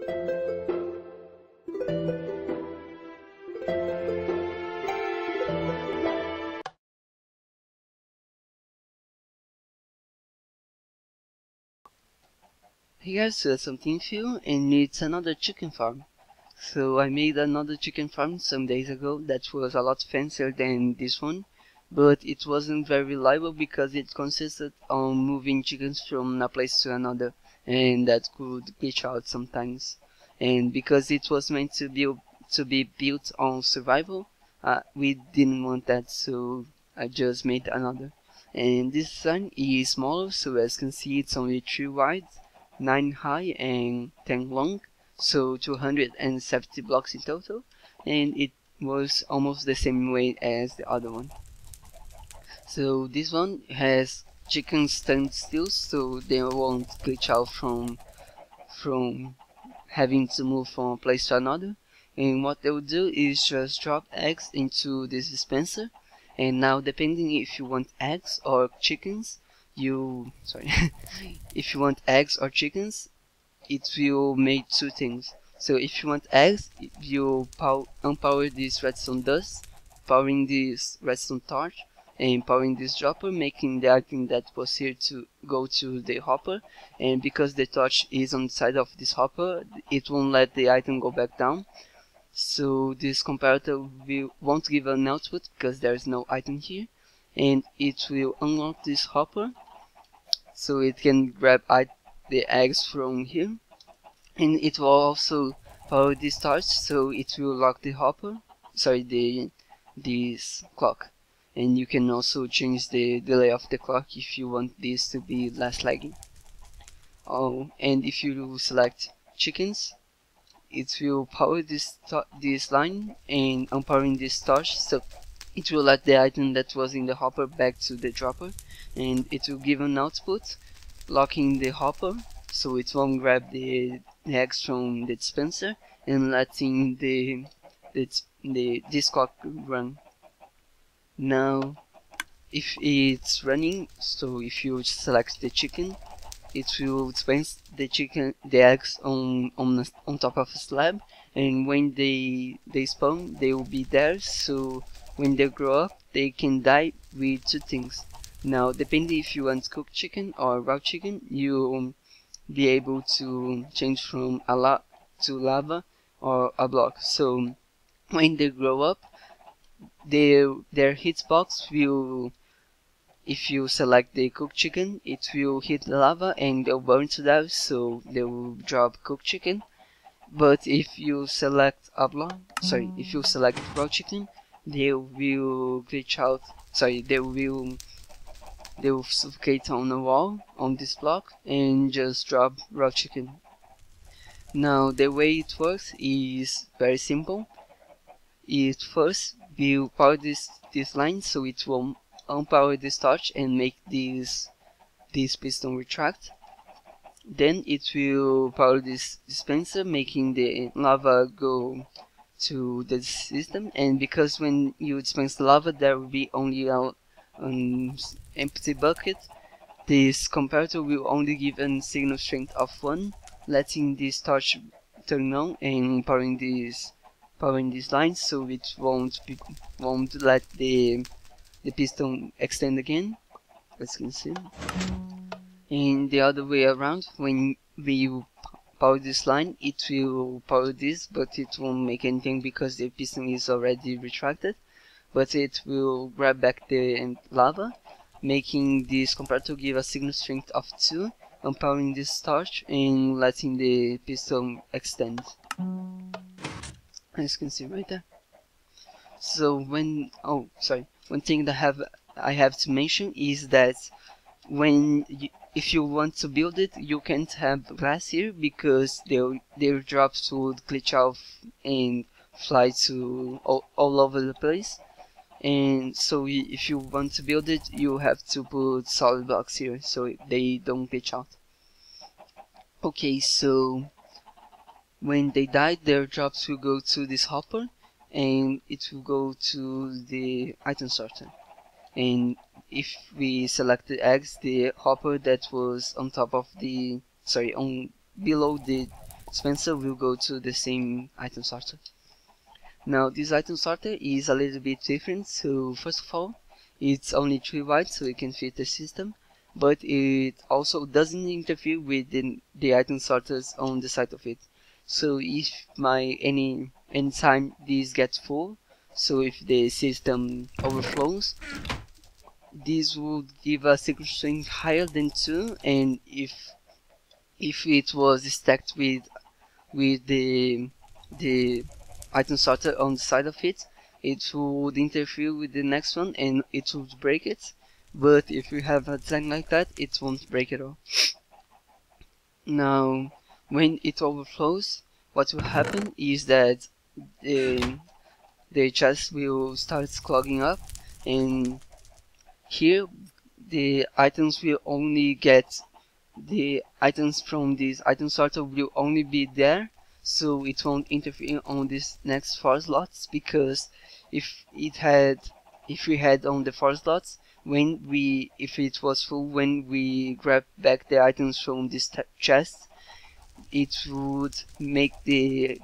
Hey guys, so something new, and it's another chicken farm. So I made another chicken farm some days ago that was a lot fancier than this one, but it wasn't very reliable because it consisted on moving chickens from a place to another, and that could glitch out sometimes. And because it was meant to be built on survival, we didn't want that, so I just made another. And this design is smaller, so as you can see it's only 3 wide, 9 high and 10 long, so 270 blocks in total, and it was almost the same weight as the other one. So this one has chickens stand still, so they won't glitch out from having to move from a place to another. And what they will do is just drop eggs into this dispenser, and now depending if you want eggs or chickens, if you want eggs or chickens, it will make two things. So if you want eggs, you unpower this redstone dust, powering this redstone torch, and powering this dropper, making the item that was here to go to the hopper. And because the torch is on the side of this hopper, it won't let the item go back down. So this comparator won't give an output because there is no item here, and it will unlock this hopper so it can grab the eggs from here, and it will also power this torch so it will lock the hopper, this clock. And you can also change the delay of the clock if you want this to be less lagging. Oh, and if you select chickens, it will power this line, and unpowering this torch, so it will let the item that was in the hopper back to the dropper, and it will give an output, locking the hopper so it won't grab the eggs from the dispenser, and letting this clock run. Now if it's running, so if you select the chicken, it will dispense the eggs on top of a slab, and when they spawn, they will be there, so when they grow up, they can die with two things. Now, depending if you want cooked chicken or raw chicken, you'll be able to change from to lava or a block. So when they grow up, their hitbox will, if you select the cooked chicken, it will hit the lava and they'll burn to death, so they will drop cooked chicken. But if you select if you select raw chicken, they will glitch out. They will suffocate on the wall on this block and just drop raw chicken. Now the way it works is very simple. It first will power this line, so it will unpower this torch and make this piston retract. Then it will power this dispenser, making the lava go to the system, and because when you dispense the lava there will be only an empty bucket, this comparator will only give a signal strength of 1, letting this torch turn on and powering this line, so it won't let the piston extend again, as you can see. And the other way around, when we power this line, it will power this, but it won't make anything because the piston is already retracted, but it will grab back the lava, making this comparator give a signal strength of 2, empowering this torch and letting the piston extend, as you can see right there. So one thing that I have to mention is that if you want to build it, you can't have glass here because their drops would glitch out and fly to all over the place. And so if you want to build it, you have to put solid blocks here so they don't glitch out. Okay, so when they die, their drops will go to this hopper, and it will go to the item sorter. And if we select the eggs, the hopper that was on top of below the dispenser will go to the same item sorter. Now this item sorter is a little bit different, so first of all, it's only 3 wide so it can fit the system, but it also doesn't interfere with the item sorters on the side of it. So if anytime this gets full, so if the system overflows, this would give a secret string higher than 2, and if it was stacked with the item sorter on the side of it, it would interfere with the next one and it would break it. But if you have a design like that, it won't break at all. Now, when it overflows, what will happen is that the chest will start clogging up, and here the items will only get the items from this item sorter will only be there, so it won't interfere on this next 4 slots, because if we had on the 4 slots, if it was full when we grab back the items from this chest, it would make this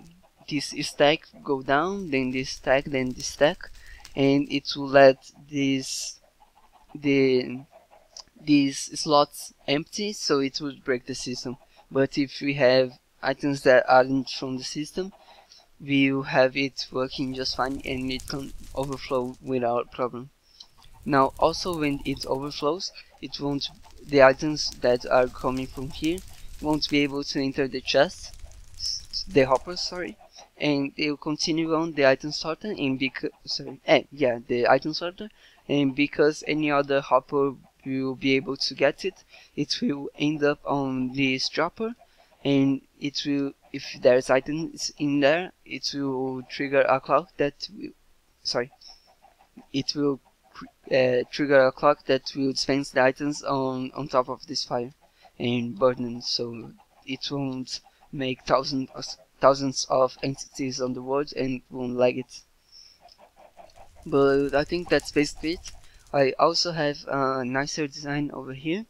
stack go down, then this stack, then this stack, and it will let these slots empty, so it would break the system. But if we have items that aren't from the system, we'll have it working just fine and it can overflow without problem. Now also when it overflows, the items that are coming from here won't be able to enter the chest, the hopper, sorry, and it will continue on the item sorter, and the item sorter, and because any other hopper will be able to get it, it will end up on this dropper, and it will, if there's items in there, it will trigger a clock that trigger a clock that will dispense the items on top of this fire and burn them, so it won't make thousands of entities on the world and won't lag it. But I think that's basically it. I also have a nicer design over here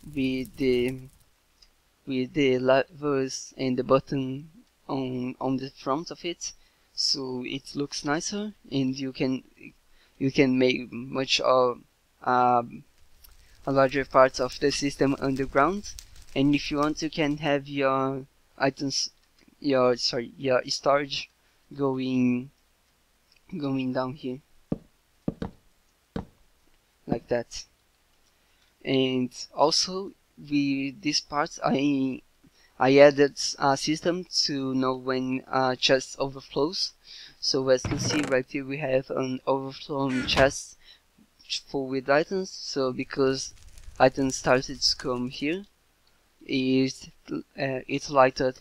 with the levers and the button on the front of it, so it looks nicer, and you can make much of a larger part of the system underground. And if you want, you can have your items, your storage going down here like that. And also with this part, I added a system to know when a chest overflows. So as you can see right here, we have an overflowing chest full with items. So because items started to come here, it lighted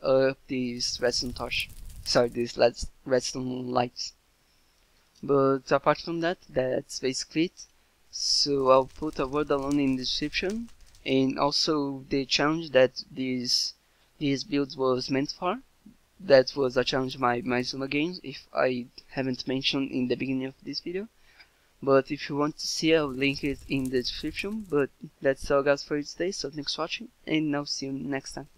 up this redstone torch. Sorry, these redstone lights. But apart from that, that's basically it. So I'll put a word alone in the description, and also the challenge that this build was meant for. That was a challenge my Zuma games, if I haven't mentioned in the beginning of this video. But if you want to see, I'll link it in the description. But that's all guys for today, so thanks for watching, and I'll see you next time.